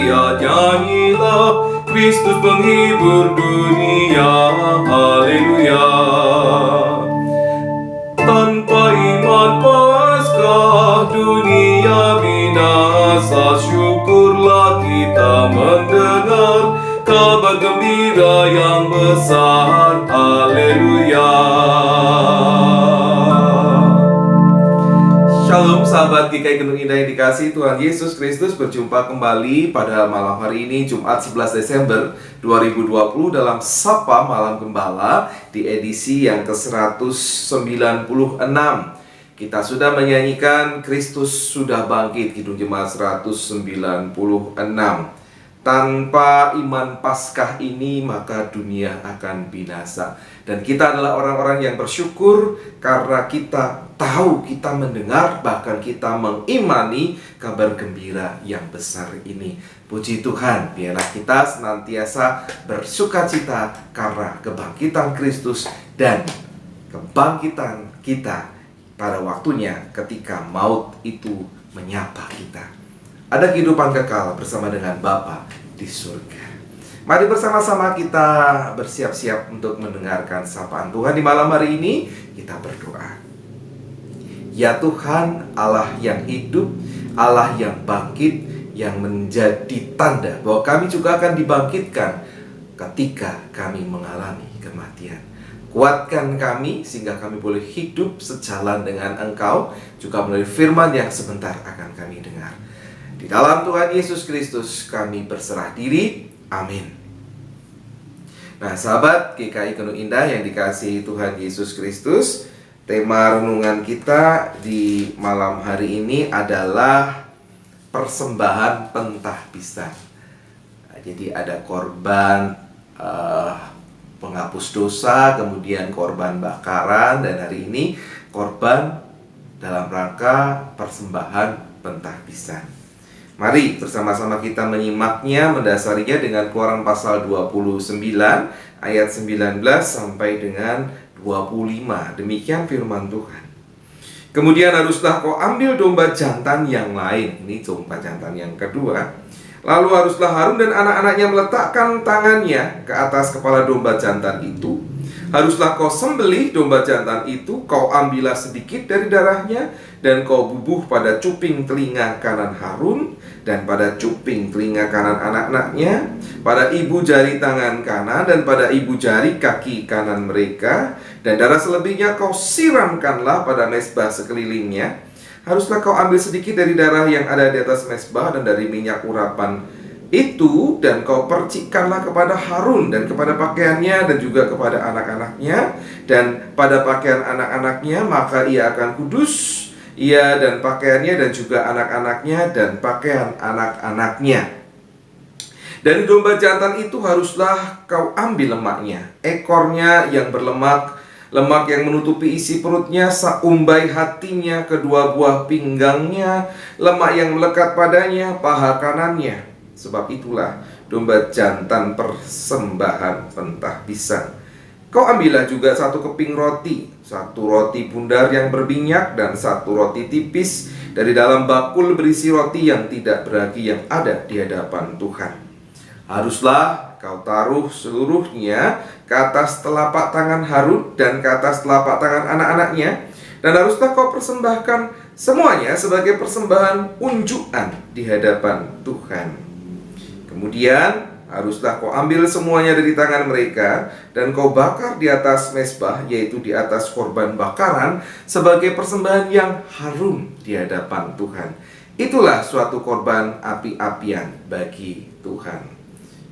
haleluya. Nyanyilah Kristus penghibur dunia, haleluya. Tanpa iman paskah dunia binasa, syukurlah kita mendengar kabar gembira yang besar, haleluya. Shalom sahabat GKI Gunung Indah yang dikasihi Tuhan Yesus Kristus, berjumpa kembali pada malam hari ini Jumat 11 Desember 2020 dalam Sapa Malam Gembala di edisi yang ke-196. Kita sudah menyanyikan Kristus sudah bangkit, Kidung Jemaat 196. Tanpa iman Paskah ini maka dunia akan binasa. Dan kita adalah orang-orang yang bersyukur karena kita tahu, kita mendengar, bahkan kita mengimani kabar gembira yang besar ini. Puji Tuhan, biarlah kita senantiasa bersukacita karena kebangkitan Kristus dan kebangkitan kita pada waktunya ketika maut itu menyapa kita. Ada kehidupan kekal bersama dengan Bapa di surga. Mari bersama-sama kita bersiap-siap untuk mendengarkan sapaan Tuhan di malam hari ini. Kita berdoa. Ya Tuhan, Allah yang hidup, Allah yang bangkit, yang menjadi tanda bahwa kami juga akan dibangkitkan ketika kami mengalami kematian. Kuatkan kami sehingga kami boleh hidup sejalan dengan Engkau, juga melalui firman yang sebentar akan kami dengar. Di dalam Tuhan Yesus Kristus kami berserah diri. Amin. Nah sahabat GKI Gunung Indah yang dikasihi Tuhan Yesus Kristus, tema renungan kita di malam hari ini adalah persembahan pentahbisan. Nah, jadi ada korban penghapus dosa, kemudian korban bakaran, dan hari ini korban dalam rangka persembahan pentahbisan. Mari bersama-sama kita menyimaknya, mendasarinya dengan Keluaran pasal 29 ayat 19 sampai dengan 25. Demikian firman Tuhan. Kemudian haruslah kau ambil domba jantan yang lain. Ini domba jantan yang kedua. Lalu haruslah Harun dan anak-anaknya meletakkan tangannya ke atas kepala domba jantan itu. Haruslah kau sembelih domba jantan itu, kau ambillah sedikit dari darahnya, dan kau bubuh pada cuping telinga kanan Harun, dan pada cuping telinga kanan anak-anaknya, pada ibu jari tangan kanan, dan pada ibu jari kaki kanan mereka. Dan darah selebihnya kau siramkanlah pada mezbah sekelilingnya. Haruslah kau ambil sedikit dari darah yang ada di atas mezbah dan dari minyak urapan itu, dan kau percikkanlah kepada Harun dan kepada pakaiannya dan juga kepada anak-anaknya, dan pada pakaian anak-anaknya maka ia akan kudus, ia dan pakaiannya dan juga anak-anaknya dan pakaian anak-anaknya. Dari domba jantan itu haruslah kau ambil lemaknya, ekornya yang berlemak, lemak yang menutupi isi perutnya, seumbai hatinya, kedua buah pinggangnya, lemak yang melekat padanya, paha kanannya. Sebab itulah domba jantan persembahan pentahbisan. Kau ambillah juga satu keping roti, satu roti bundar yang berminyak, dan satu roti tipis dari dalam bakul berisi roti yang tidak beragi yang ada di hadapan Tuhan. Haruslah kau taruh seluruhnya ke atas telapak tangan Harun dan ke atas telapak tangan anak-anaknya, dan haruslah kau persembahkan semuanya sebagai persembahan unjukan di hadapan Tuhan. Kemudian haruslah kau ambil semuanya dari tangan mereka, dan kau bakar di atas mezbah, yaitu di atas korban bakaran, sebagai persembahan yang harum di hadapan Tuhan. Itulah suatu korban api-apian bagi Tuhan.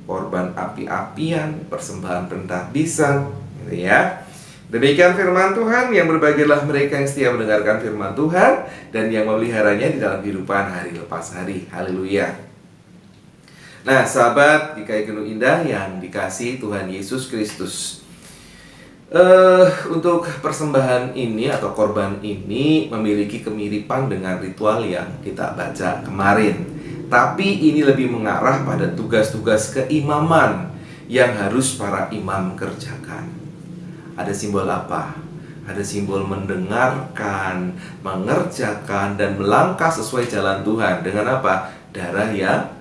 Korban api-apian, persembahan pentahbisan, gitu ya. Demikian firman Tuhan. Yang berbahagialah mereka yang setia mendengarkan firman Tuhan dan yang memeliharanya di dalam kehidupan hari lepas hari. Haleluya. Nah sahabat GKI Gunung Indah yang dikasihi Tuhan Yesus Kristus, untuk persembahan ini atau korban ini memiliki kemiripan dengan ritual yang kita baca kemarin. Tapi ini lebih mengarah pada tugas-tugas keimaman yang harus para imam kerjakan. Ada simbol apa? Ada simbol mendengarkan, mengerjakan, dan melangkah sesuai jalan Tuhan. Dengan apa? Darah yang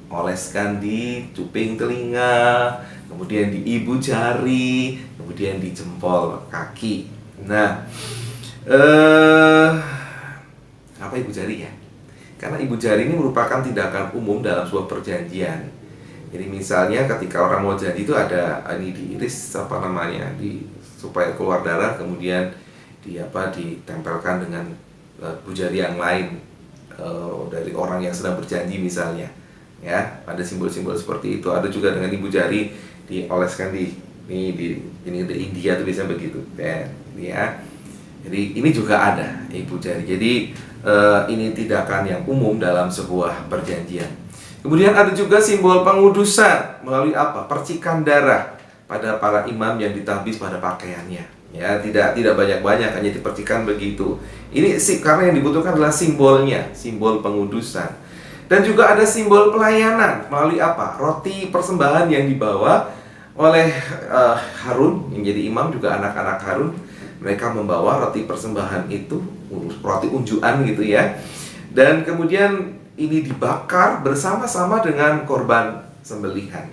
oleskan di cuping telinga, kemudian di ibu jari, kemudian di jempol kaki. Nah, apa ibu jari ya? Karena ibu jari ini merupakan tindakan umum dalam sebuah perjanjian. Jadi misalnya ketika orang mau janji itu ada ini diiris supaya keluar darah, kemudian ditempelkan dengan ibu jari yang lain dari orang yang sedang berjanji misalnya. Ya, ada simbol-simbol seperti itu. Ada juga dengan ibu jari dioleskan di India itu biasanya begitu. Ya. Jadi ini juga ada ibu jari. Jadi ini tindakan yang umum dalam sebuah perjanjian. Kemudian ada juga simbol pengudusan melalui apa? Percikan darah pada para imam yang ditabis pada pakaiannya. Ya, tidak banyak-banyak, hanya dipercikan begitu. Ini sih karena yang dibutuhkan adalah simbolnya, simbol pengudusan. Dan juga ada simbol pelayanan melalui apa? Roti persembahan yang dibawa oleh Harun yang jadi imam, juga anak-anak Harun. Mereka membawa roti persembahan itu, roti unjukan gitu ya. Dan kemudian ini dibakar bersama-sama dengan korban sembelihan.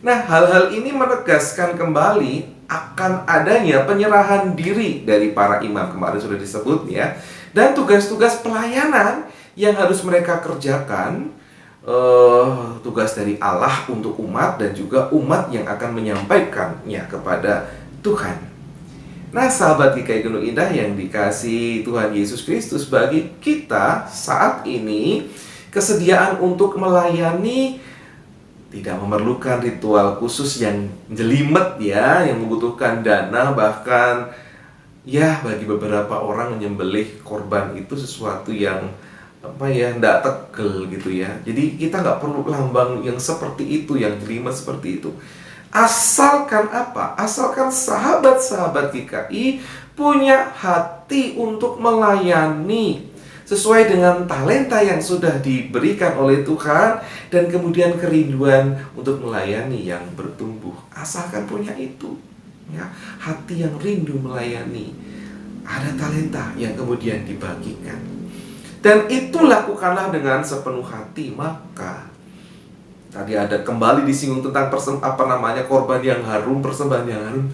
Nah, hal-hal ini menegaskan kembali akan adanya penyerahan diri dari para imam, kemarin sudah disebut ya. Dan tugas-tugas pelayanan yang harus mereka kerjakan, tugas dari Allah untuk umat dan juga umat yang akan menyampaikannya kepada Tuhan. Nah, sahabat GKI Gunung Indah yang dikasihi Tuhan Yesus Kristus, bagi kita saat ini kesediaan untuk melayani tidak memerlukan ritual khusus yang jelimet ya, yang membutuhkan dana. Bahkan ya bagi beberapa orang menyembelih korban itu sesuatu yang tidak tegel gitu ya. Jadi kita nggak perlu lambang yang seperti itu, yang jelimet seperti itu. Asalkan apa? Asalkan sahabat-sahabat GKI punya hati untuk melayani sesuai dengan talenta yang sudah diberikan oleh Tuhan, dan kemudian kerinduan untuk melayani yang bertumbuh. Asalkan punya itu ya, hati yang rindu melayani, ada talenta yang kemudian dibagikan, dan itu lakukanlah dengan sepenuh hati. Maka tadi ada kembali disinggung tentang korban yang harum, persembahan yang harum.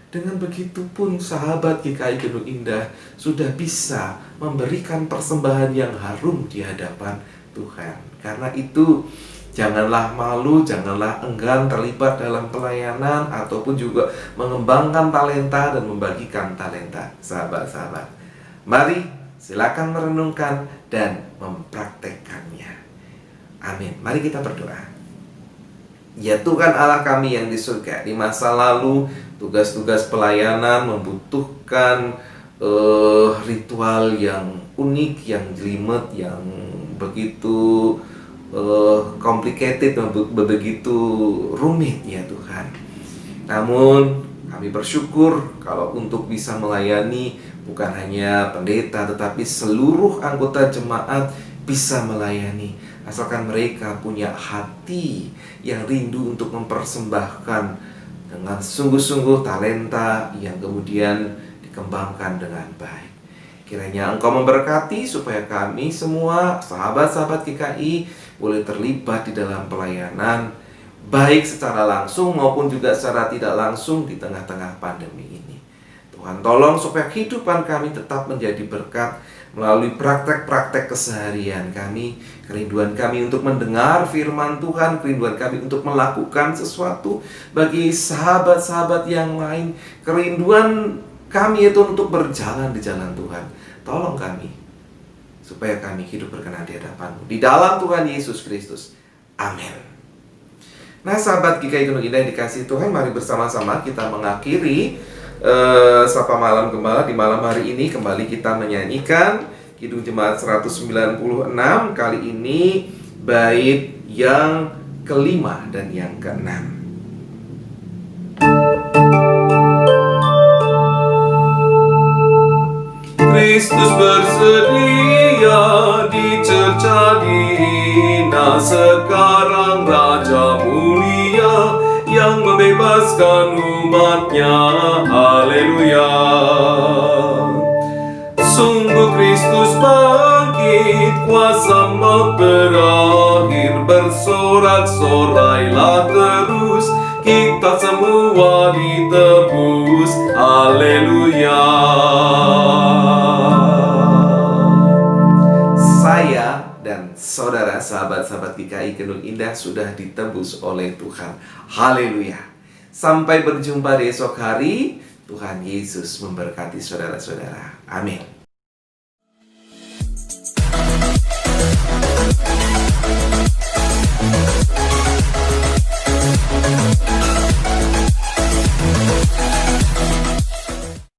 Dengan begitu pun sahabat GKI Gunung Indah sudah bisa memberikan persembahan yang harum di hadapan Tuhan. Karena itu janganlah malu, janganlah enggan terlibat dalam pelayanan ataupun juga mengembangkan talenta dan membagikan talenta. Sahabat-sahabat, mari silakan merenungkan dan mempraktekkannya. Amin. Mari kita berdoa. Ya Tuhan Allah kami yang di surga, di masa lalu tugas-tugas pelayanan membutuhkan ritual yang unik, yang jelimet, yang begitu complicated, begitu rumit ya Tuhan. Namun kami bersyukur kalau untuk bisa melayani bukan hanya pendeta, tetapi seluruh anggota jemaat bisa melayani, asalkan mereka punya hati yang rindu untuk mempersembahkan dengan sungguh-sungguh talenta yang kemudian dikembangkan dengan baik. Kiranya Engkau memberkati supaya kami semua sahabat-sahabat GKI boleh terlibat di dalam pelayanan, baik secara langsung maupun juga secara tidak langsung di tengah-tengah pandemi ini. Tuhan tolong supaya kehidupan kami tetap menjadi berkat melalui praktek-praktek keseharian kami, kerinduan kami untuk mendengar firman Tuhan, kerinduan kami untuk melakukan sesuatu bagi sahabat-sahabat yang lain, kerinduan kami itu untuk berjalan di jalan Tuhan. Tolong kami, supaya kami hidup berkenan di hadapan-Mu, di dalam Tuhan Yesus Kristus. Amin. Nah, sahabat GKI Gunung Indah yang dikasihi Tuhan, mari bersama-sama kita mengakhiri Sapa Malam Gembala. Di malam hari ini kembali kita menyanyikan Kidung Jemaat 196, kali ini bait yang kelima dan yang keenam. Kristus bersedia dicerca dihina, sekarang Raja mulia yang membebaskan umatnya. Haleluya. Sungguh Kristus bangkit, kuasa maut berakhir, bersorak bersorak-sorailah terus, kita semua ditebus. Haleluya. Saya dan saudara, sahabat-sahabat GKI Kendul Indah sudah ditebus oleh Tuhan. Haleluya. Sampai berjumpa di esok hari. Tuhan Yesus memberkati saudara-saudara. Amin.